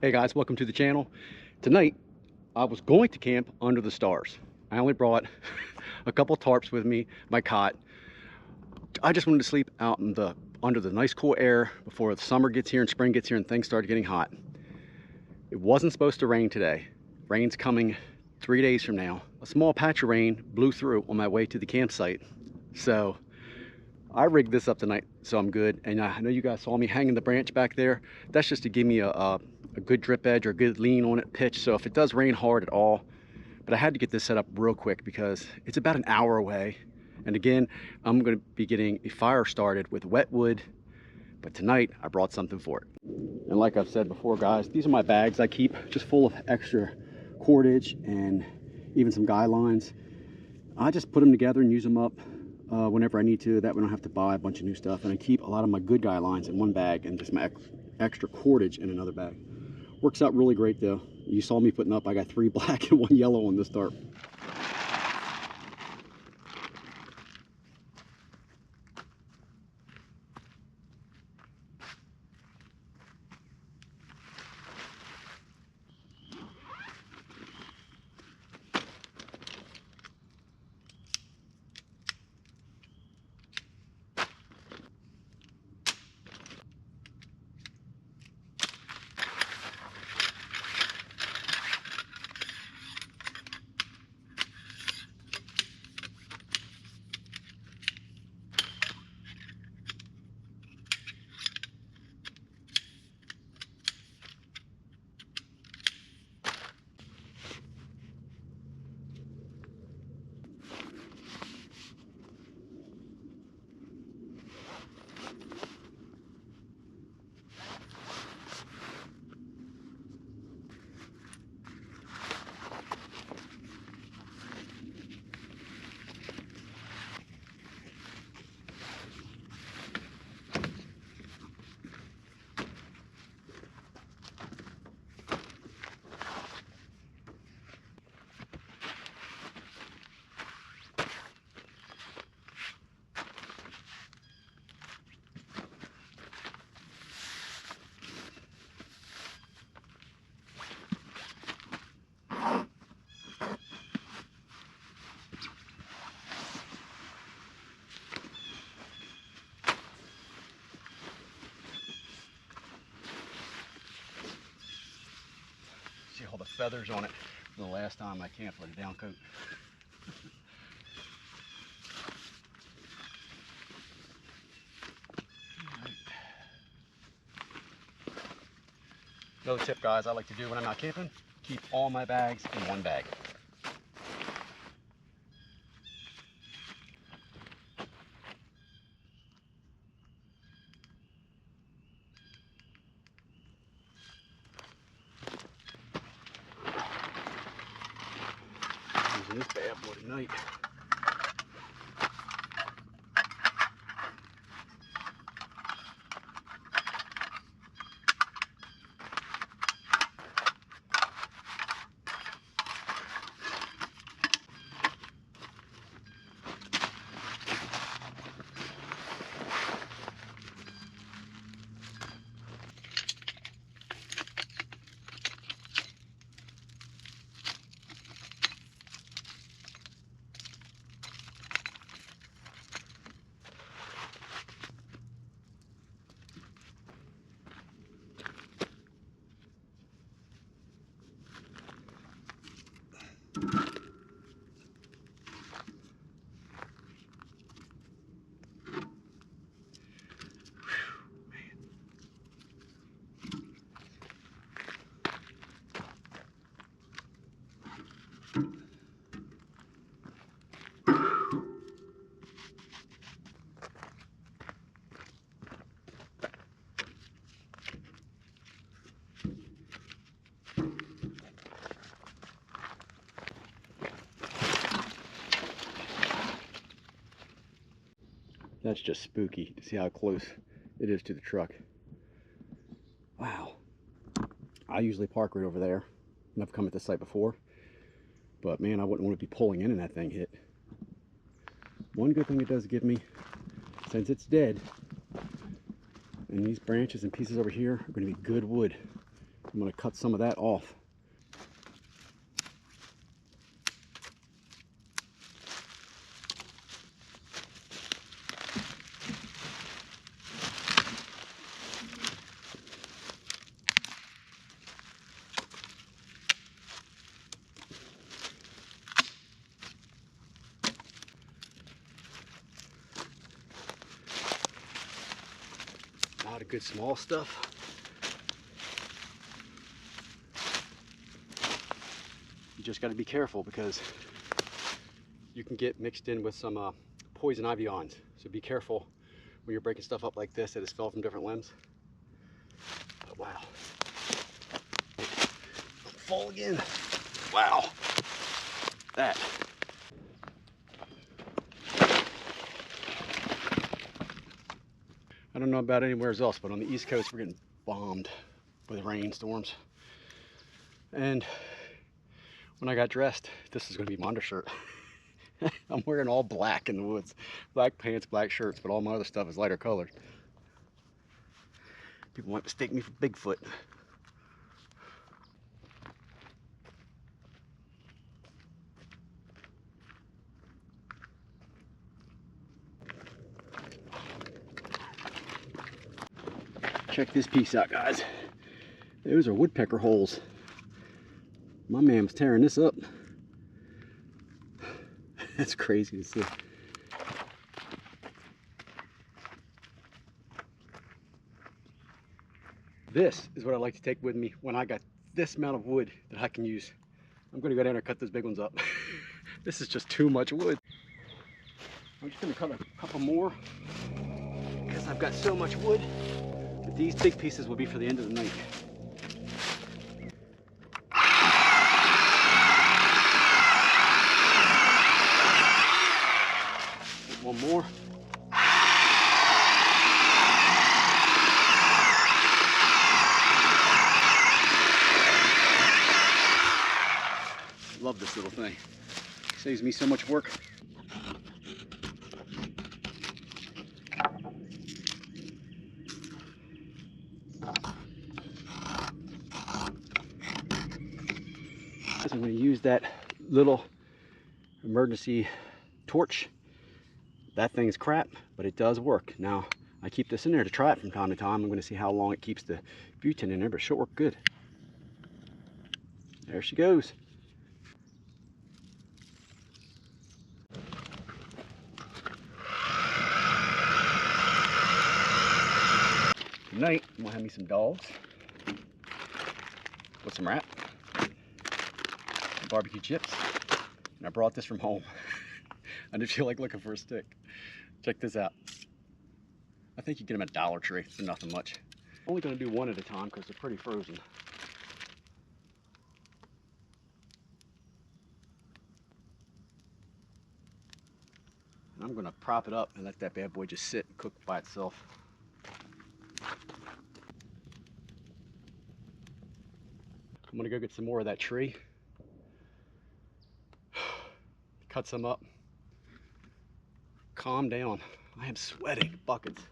Hey guys, welcome to the channel. Tonight, I was going to camp under the stars. I only brought a couple tarps with me, my cot. I just wanted to sleep out in under the nice cool air before the summer gets here and spring gets here and things start getting hot. It wasn't supposed to rain today. Rain's coming 3 days from now. A small patch of rain blew through on my way to the campsite. So I rigged this up tonight so I'm good. And I know you guys saw me hanging the branch back there. That's just to give me a good drip edge or a good lean on it pitch. So if it does rain hard at all, but I had to get this set up real quick because it's about an hour away. And again, I'm going to be getting a fire started with wet wood, but tonight I brought something for it. And like I've said before, guys, these are my bags I keep just full of extra cordage and even some guy lines. I just put them together and use them up whenever I need to. That way I don't have to buy a bunch of new stuff. And I keep a lot of my good guy lines in one bag and just my extra cordage in another bag. Works out really great though. You saw me putting up, I got 3 black and 1 yellow on this tarp. See all the feathers on it from the last time I camped with a down coat. Another tip, guys, I like to do when I'm not camping, keep all my bags in one bag. Using this bad boy tonight. That's just spooky to see how close it is to the truck. Wow. I usually park right over there, and I've come at this site before, but man, I wouldn't want to be pulling in and that thing hit. One good thing it does give me, since it's dead, and these branches and pieces over here are going to be good wood I'm going to cut some of that off. A lot of good small stuff. You just got to be careful because you can get mixed in with some poison ivy awns. So be careful when you're breaking stuff up like this that has fell from different limbs. But wow. Fall again. Wow. That. I don't know about anywhere else, but on the East Coast, we're getting bombed with rainstorms. And when I got dressed, this is going to be my undershirt. I'm wearing all black in the woods. Black pants, black shirts, but all my other stuff is lighter colored. People might mistake me for Bigfoot. Check this piece out, guys. Those are woodpecker holes. My man was tearing this up. That's crazy to see. This is what I like to take with me when I got this amount of wood that I can use. I'm going to go down and cut those big ones up. This is just too much wood. I'm just going to cut a couple more because I've got so much wood. But these big pieces will be for the end of the night. One more. Love this little thing. Saves me so much work. I'm going to use that little emergency torch. That thing's crap, but it does work. Now, I keep this in there to try it from time to time. I'm going to see how long it keeps the butane in there, but it should work good. There she goes. Tonight, I'm going to have me some dogs with some wrap, some barbecue chips, and I brought this from home. I did feel like looking for a stick. Check this out. I think you get them at Dollar Tree for nothing much. I'm only going to do one at a time because they're pretty frozen. And I'm going to prop it up and let that bad boy just sit and cook by itself. I'm going to go get some more of that tree. Cut some up. Calm down. I am sweating buckets.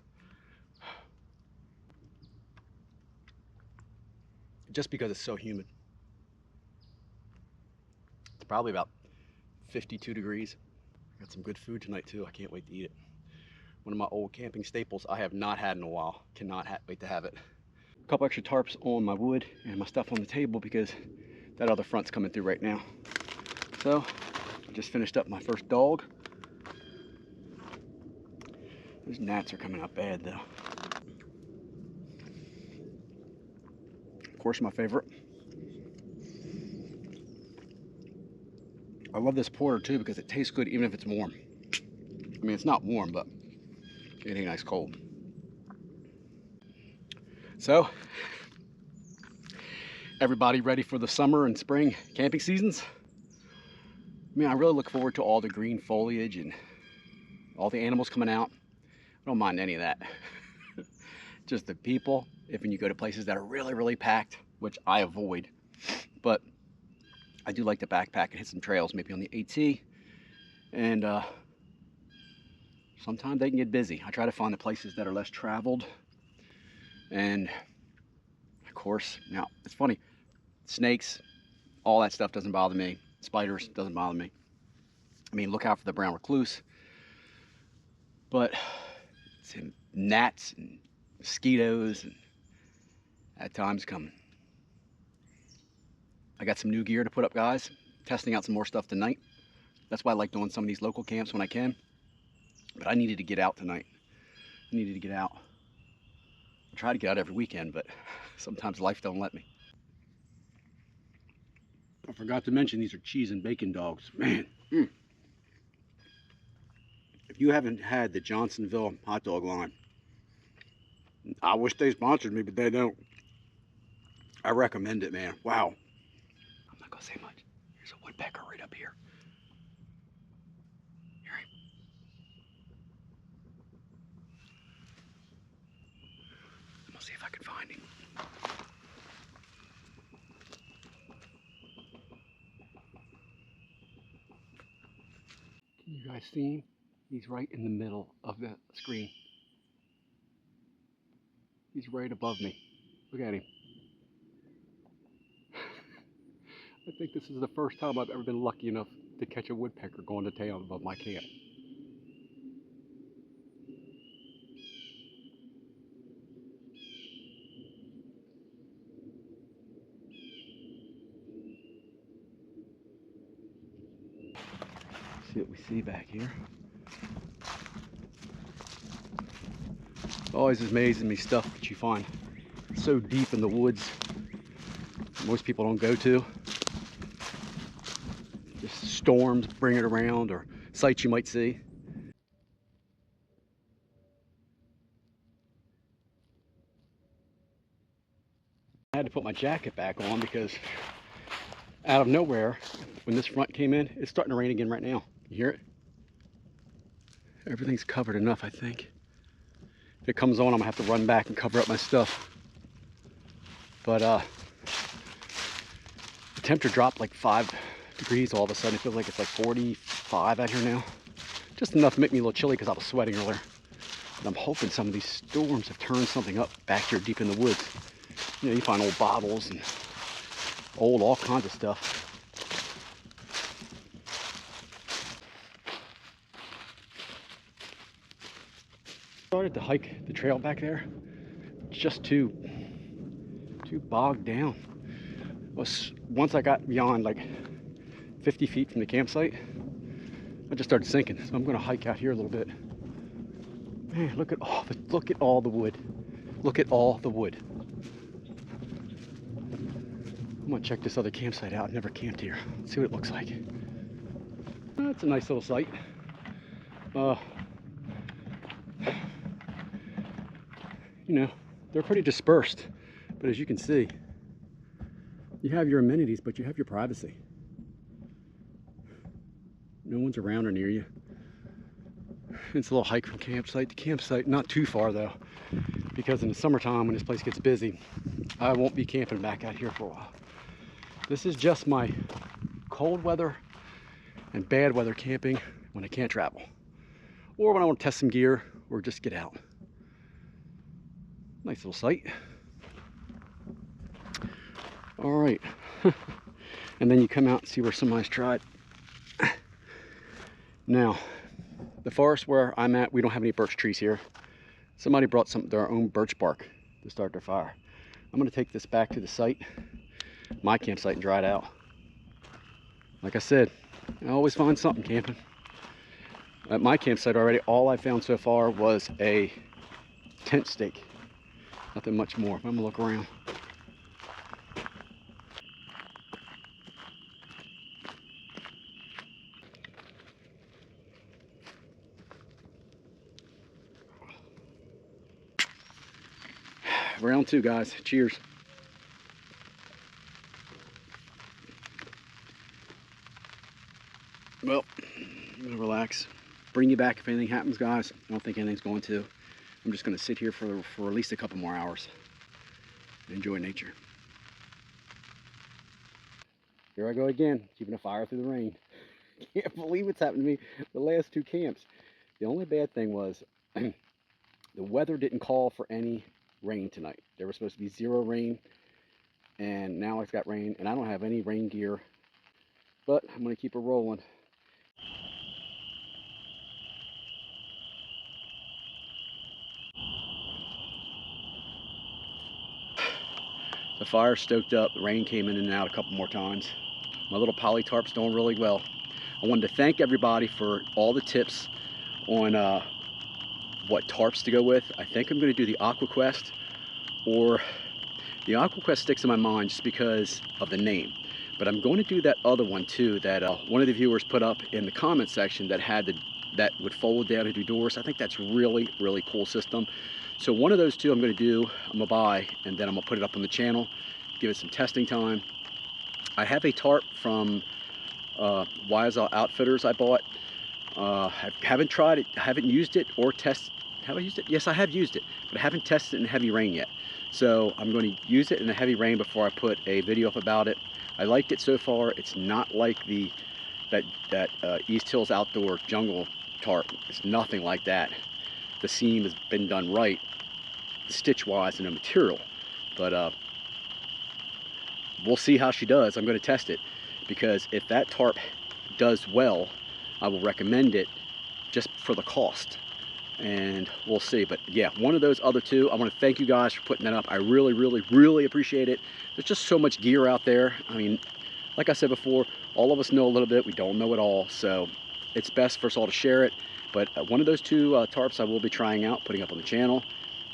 Just because it's so humid. It's probably about 52 degrees. Got some good food tonight too. I can't wait to eat it. One of my old camping staples I have not had in a while. Cannot wait to have it. A couple extra tarps on my wood and my stuff on the table because that other front's coming through right now. So I just finished up my first dog. These gnats are coming out bad though. Of course, my favorite. I love this porter too because it tastes good even if it's warm. I mean, it's not warm, but it ain't nice cold. So, everybody ready for the summer and spring camping seasons? I mean, I really look forward to all the green foliage and all the animals coming out. I don't mind any of that. Just the people, if when you go to places that are really, really packed, which I avoid, but I do like to backpack and hit some trails, maybe on the AT, and sometimes they can get busy. I try to find the places that are less traveled and course. Now, it's funny, snakes, all that stuff doesn't bother me. Spiders doesn't bother me. I mean, look out for the brown recluse. But gnats and mosquitoes and at times coming. I got some new gear to put up, guys. Testing out some more stuff tonight. That's why I like doing some of these local camps when I can. But I needed to get out tonight. I needed to get out. I try to get out every weekend, but sometimes life don't let me. I forgot to mention these are cheese and bacon dogs. Man, if you haven't had the Johnsonville hot dog line, I wish they sponsored me, but they don't. I recommend it, man. Wow. I'm not gonna say much. There's a woodpecker right up here. Hear him? I'm gonna see if I can find him. Can you guys see him? He's right in the middle of the screen. He's right above me. Look at him. I think this is the first time I've ever been lucky enough to catch a woodpecker going to town above my camp. See what we see back here. It always amazes me stuff that you find so deep in the woods most people don't go to. Just storms bring it around, or sights you might see. I had to put my jacket back on because out of nowhere, when this front came in, it's starting to rain again right now. You hear it? Everything's covered enough, I think. If it comes on, I'm gonna have to run back and cover up my stuff. But the temperature dropped like 5 degrees all of a sudden. It feels like it's like 45 out here now. Just enough to make me a little chilly because I was sweating earlier. But I'm hoping some of these storms have turned something up back here deep in the woods. You know, you find old bottles and old all kinds of stuff. Started to hike the trail back there. Just too bogged down. Once I got beyond like 50 feet from the campsite, I just started sinking. So I'm going to hike out here a little bit. Man, look at all the wood. Look at all the wood. I'm going to check this other campsite out. I've never camped here. Let's see what it looks like. It's a nice little site. You know, they're pretty dispersed, but as you can see, you have your amenities, but you have your privacy. No one's around or near you. It's a little hike from campsite to campsite, not too far though, because in the summertime when this place gets busy, I won't be camping back out here for a while. This is just my cold weather and bad weather camping when I can't travel, or when I want to test some gear or just get out. Nice little site. All right. And then you come out and see where somebody's tried. Now, the forest where I'm at, we don't have any birch trees here. Somebody brought their own birch bark to start their fire. I'm going to take this back to the site, my campsite, and dry it out. Like I said, I always find something camping. At my campsite already, all I found so far was a tent stake. Nothing much more. I'm going to look around. Round 2, guys. Cheers. Well, I'm gonna relax. Bring you back if anything happens, guys. I don't think anything's going to. I'm just gonna sit here for at least a couple more hours and enjoy nature. Here I go again, keeping a fire through the rain. Can't believe what's happened to me the last 2 camps. The only bad thing was the weather didn't call for any rain tonight. There was supposed to be 0 rain And now it's got rain, and I don't have any rain gear, but I'm gonna keep it rolling. The fire's stoked up. The rain came in and out a couple more times. My little poly tarp's doing really well. I wanted to thank everybody for all the tips on what tarps to go with. I think I'm going to do the AquaQuest, or the AquaQuest sticks in my mind just because of the name. But I'm going to do that other one too that one of the viewers put up in the comment section that had that would fold down and do doors. I think that's really, really cool system. So one of those two I'm going to do, I'm going to buy, and then I'm going to put it up on the channel, give it some testing time. I have a tarp from Wiseau Outfitters I bought. I haven't tried it, I haven't used it or tested. Have I used it? Yes, I have used it, but I haven't tested it in heavy rain yet. So I'm going to use it in the heavy rain before I put a video up about it. I liked it so far. It's not like that East Hills Outdoor Jungle tarp. It's nothing like that. The seam has been done right, stitch-wise, and the material. But we'll see how she does. I'm going to test it, because if that tarp does well, I will recommend it just for the cost. And we'll see. But yeah, one of those other two, I want to thank you guys for putting that up. I really, really, really appreciate it. There's just so much gear out there. I mean, like I said before, all of us know a little bit. We don't know it all. So it's best for us all to share it. But one of those two tarps I will be trying out, putting up on the channel,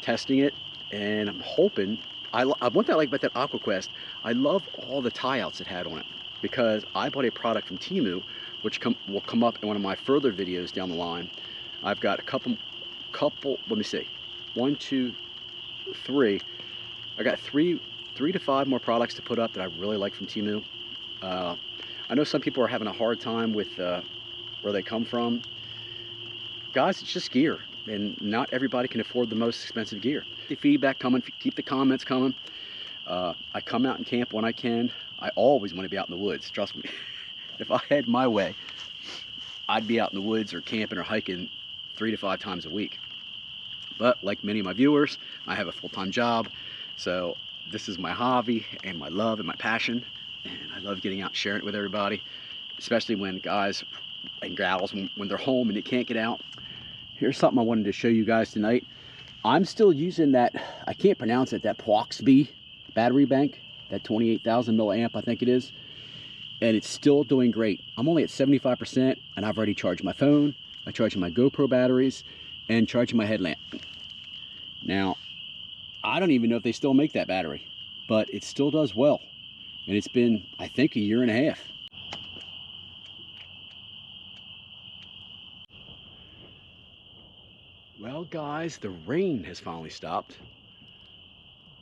testing it. And I'm hoping, one thing I like about that AquaQuest, I love all the tie-outs it had on it. Because I bought a product from Temu, which will come up in one of my further videos down the line. I've got a couple, let me see, 1, 2, 3. I got three to five more products to put up that I really like from Temu. I know some people are having a hard time with where they come from. Guys, it's just gear, and not everybody can afford the most expensive gear. The feedback coming, keep the comments coming. I come out and camp when I can. I always want to be out in the woods, trust me. If I had my way, I'd be out in the woods or camping or hiking 3 to 5 times a week. But like many of my viewers, I have a full-time job, so this is my hobby and my love and my passion, and I love getting out and sharing it with everybody, especially when guys and gals, when they're home and they can't get out. Here's something I wanted to show you guys tonight. I'm still using that, I can't pronounce it, that Ploxby battery bank, that 28,000 milliamp I think it is, and it's still doing great. I'm only at 75%, and I've already charged my phone, I'm charging my GoPro batteries, and charging my headlamp. Now, I don't even know if they still make that battery, but it still does well. And it's been, I think, 1.5 years. Well, guys, the rain has finally stopped,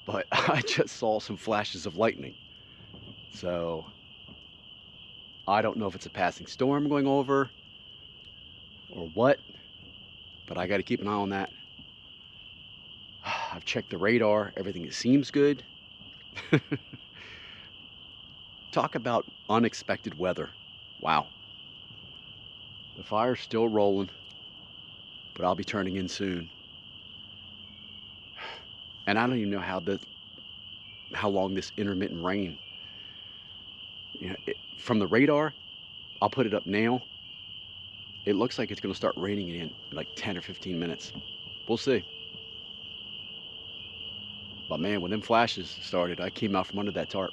but I just saw some flashes of lightning. So, I don't know if it's a passing storm going over or what, but I got to keep an eye on that. I've checked the radar, everything seems good. Talk about unexpected weather. Wow. The fire's still rolling, but I'll be turning in soon. And I don't even know how long this intermittent rain, from the radar, I'll put it up now. It looks like it's going to start raining in like 10 or 15 minutes. We'll see. But man, when them flashes started, I came out from under that tarp.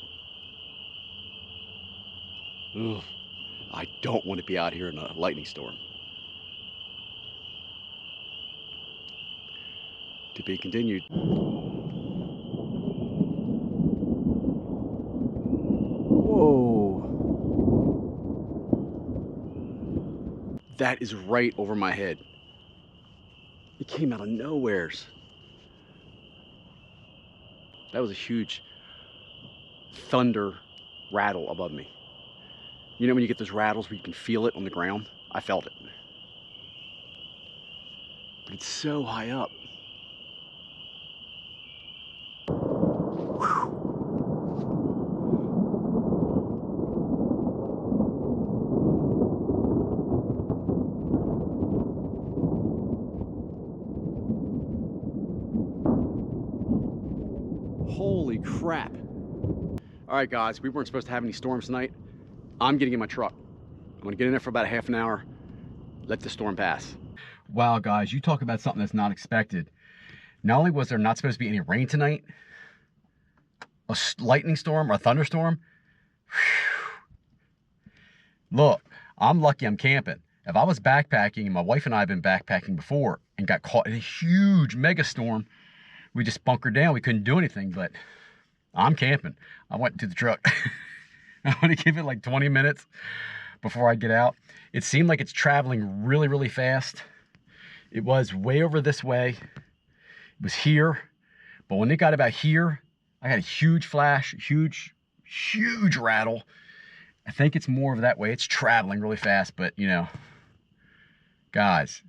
Ugh, I don't want to be out here in a lightning storm. To be continued. Whoa. That is right over my head. It came out of nowheres. That was a huge thunder rattle above me. You know when you get those rattles where you can feel it on the ground? I felt it. But it's so high up. Whew. Holy crap. All right, guys, we weren't supposed to have any storms tonight. I'm getting in my truck. I'm gonna get in there for about a half an hour, let the storm pass. Wow, guys, you talk about something that's not expected. Not only was there not supposed to be any rain tonight, a lightning storm or a thunderstorm. Whew. Look, I'm lucky I'm camping. If I was backpacking, and my wife and I have been backpacking before and got caught in a huge mega storm, we just bunkered down. We couldn't do anything, but I'm camping. I went to the truck. I'm gonna give it like 20 minutes before I get out. It seemed like it's traveling really, really fast. It was way over this way. It was here, but when it got about here, I had a huge flash, huge rattle. I think it's more of that way. It's traveling really fast, but you know, guys,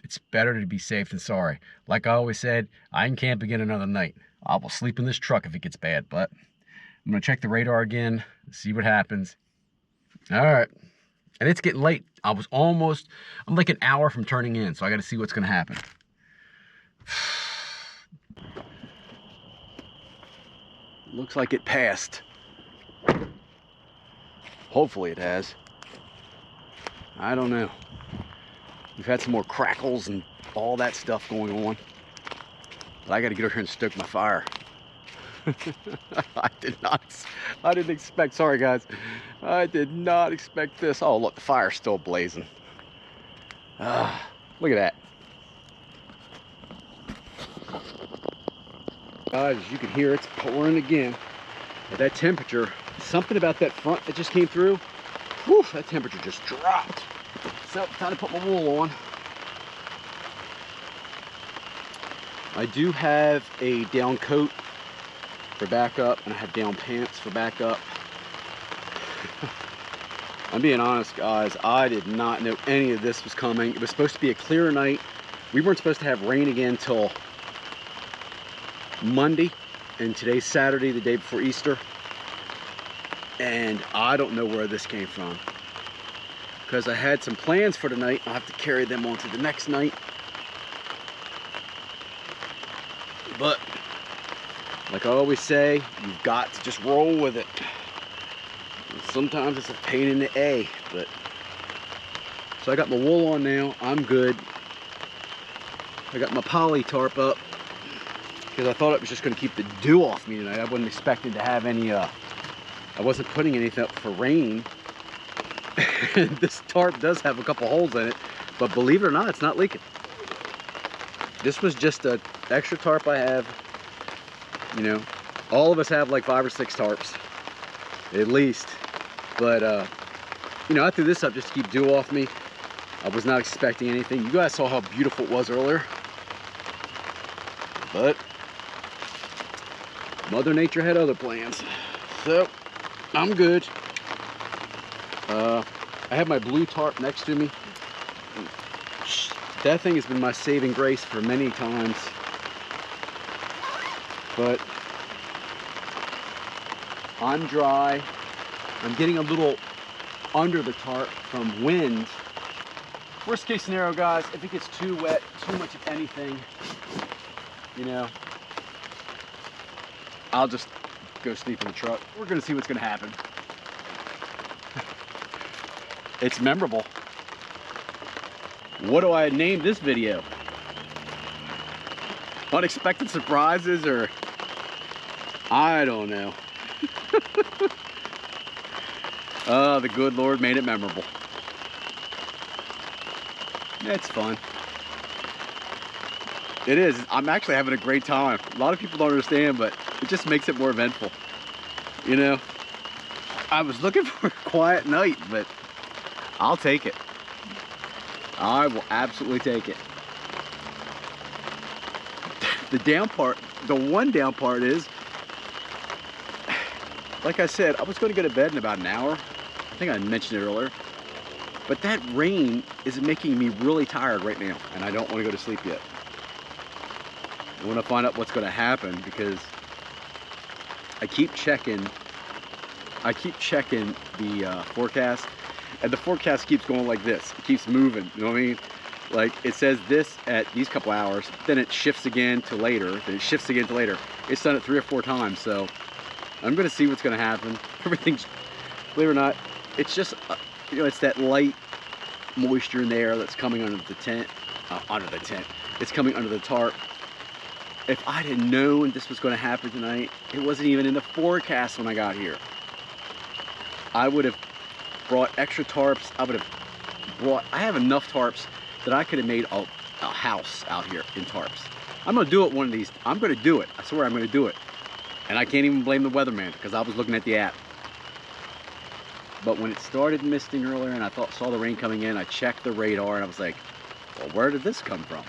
it's better to be safe than sorry. Like I always said, I can camp again another night. I will sleep in this truck if it gets bad, but I'm gonna check the radar again, see what happens. All right, and it's getting late. I'm like an hour from turning in, so I gotta see what's gonna happen. Looks like it passed. Hopefully it has. I don't know. We've had some more crackles and all that stuff going on. But I gotta get over here and stoke my fire. I didn't expect, sorry guys. I did not expect this. Oh look, the fire's still blazing. Look at that. Guys, as you can hear, it's pouring again. At that temperature, something about that front that just came through, whew, that temperature just dropped. So, time to put my wool on. I do have a down coat for backup, and I have down pants for backup. I'm being honest, guys, I did not know any of this was coming. It was supposed to be a clear night. We weren't supposed to have rain again till Monday, and today's Saturday, the day before Easter. And I don't know where this came from, because I had some plans for tonight. I'll have to carry them on to the next night. But like I always say, you've got to just roll with it. And sometimes it's a pain in the A, but so I got my wool on now. I'm good. I got my poly tarp up because I thought it was just going to keep the dew off me tonight. I wasn't expecting to have any I wasn't putting anything up for rain. This tarp does have a couple holes in it, but believe it or not, it's not leaking. This was just an extra tarp I have. You know, all of us have like 5 or 6 tarps, at least. But, you know, I threw this up just to keep dew off me. I was not expecting anything. You guys saw how beautiful it was earlier. But Mother Nature had other plans. So, I'm good. I have my blue tarp next to me. That thing has been my saving grace for many times. But I'm dry. I'm getting a little under the tarp from wind. Worst case scenario, guys, if it gets too wet, too much of anything, you know, I'll just go sleep in the truck. We're gonna see what's gonna happen. It's memorable. What do I name this video? Unexpected surprises, or I don't know. The good Lord made it memorable. It's fun. It is. I'm actually having a great time. A lot of people don't understand, but it just makes it more eventful. You know, I was looking for a quiet night, but I'll take it. I will absolutely take it. The down part, the one down part is, like I said, I was going to go to bed in about an hour. I think I mentioned it earlier. But that rain is making me really tired right now, and I don't want to go to sleep yet. I want to find out what's going to happen, because I keep checking the forecast, and the forecast keeps going like this. It keeps moving, you know what I mean? Like, it says this at these couple hours, then it shifts again to later, then it shifts again to later. It's done it 3 or 4 times, so I'm gonna see what's gonna happen. Everything's, believe it or not, it's just, you know, it's that light moisture in the air that's coming under the tent. It's coming under the tarp. If I'd have known this was gonna happen tonight, it wasn't even in the forecast when I got here. I would have brought extra tarps. I have enough tarps that I could have made a house out here in tarps. I'm gonna do it one of these. I'm gonna do it. I swear I'm gonna do it. And I can't even blame the weatherman because I was looking at the app. But when it started misting earlier and I saw the rain coming in, I checked the radar and I was like, well, where did this come from?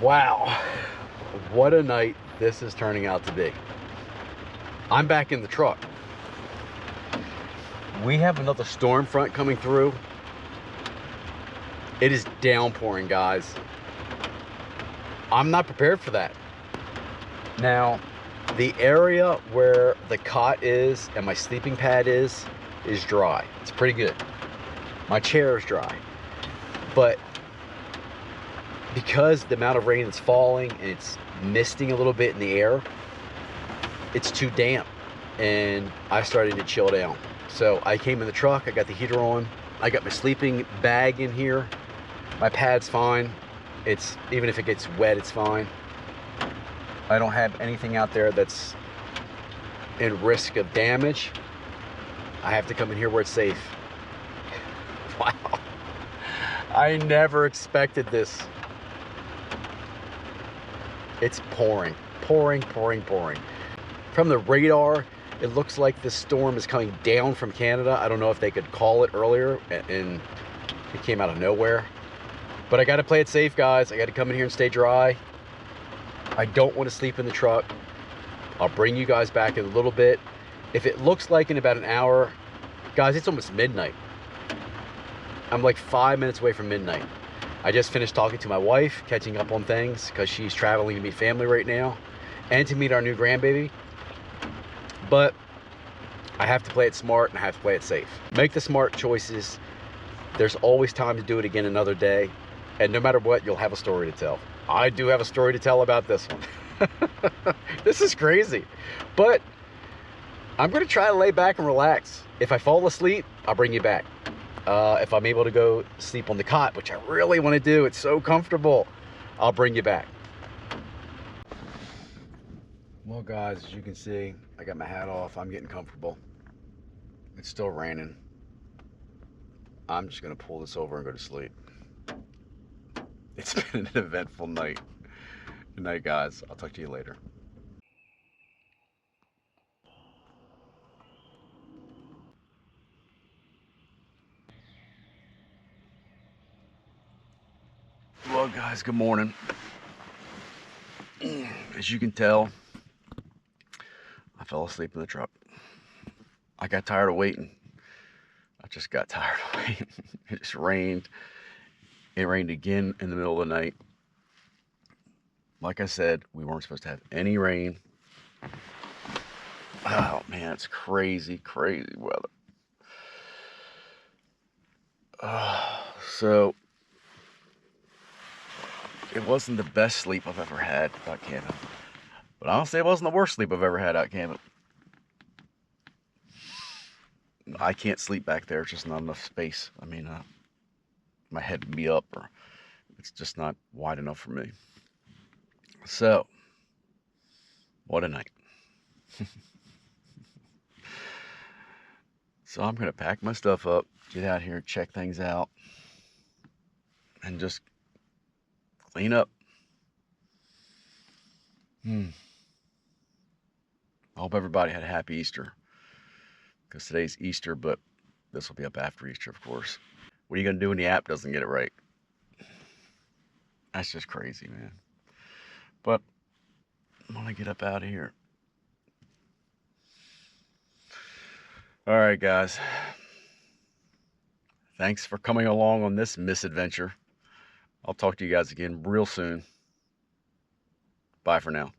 Wow, what a night this is turning out to be. I'm back in the truck. We have another storm front coming through. It is downpouring, guys. I'm not prepared for that. Now, the area where the cot is and my sleeping pad is dry. It's pretty good. My chair is dry. But because the amount of rain that's falling and it's misting a little bit in the air, it's too damp and I started to chill down. So I came in the truck, I got the heater on, I got my sleeping bag in here. My pad's fine. It's, even if it gets wet, it's fine. I don't have anything out there that's in risk of damage. I have to come in here where it's safe. Wow. I never expected this. It's pouring, pouring, pouring, pouring. From the radar, it looks like this storm is coming down from Canada. I don't know if they could call it earlier and it came out of nowhere. But I gotta play it safe, guys. I gotta come in here and stay dry. I don't want to sleep in the truck. I'll bring you guys back in a little bit. If it looks like in about an hour, guys, it's almost midnight. I'm like 5 minutes away from midnight. I just finished talking to my wife, catching up on things because she's traveling to meet family right now and to meet our new grandbaby. But I have to play it smart and I have to play it safe. Make the smart choices. There's always time to do it again another day. And no matter what, you'll have a story to tell. I do have a story to tell about this one. This is crazy. But I'm going to try to lay back and relax. If I fall asleep, I'll bring you back. If I'm able to go sleep on the cot, which I really want to do, it's so comfortable, I'll bring you back. Well, guys, as you can see, I got my hat off. I'm getting comfortable. It's still raining. I'm just going to pull this over and go to sleep. It's been an eventful night. Good night, guys. I'll talk to you later. Well, guys, good morning. As you can tell, I fell asleep in the truck. I got tired of waiting. I just got tired of waiting. It just rained. It rained again in the middle of the night. Like I said, we weren't supposed to have any rain. Oh man, it's crazy, crazy weather. So it wasn't the best sleep I've ever had out camping, but honestly, it wasn't the worst sleep I've ever had out camping. I can't sleep back there. It's just not enough space. I mean, my head would be up, or it's just not wide enough for me. So, what a night. So I'm going to pack my stuff up, get out here, check things out, and just clean up. I hope everybody had a happy Easter, because today's Easter, but this will be up after Easter, of course. What are you going to do when the app doesn't get it right? That's just crazy, man. But I'm going to get up out of here. All right, guys. Thanks for coming along on this misadventure. I'll talk to you guys again real soon. Bye for now.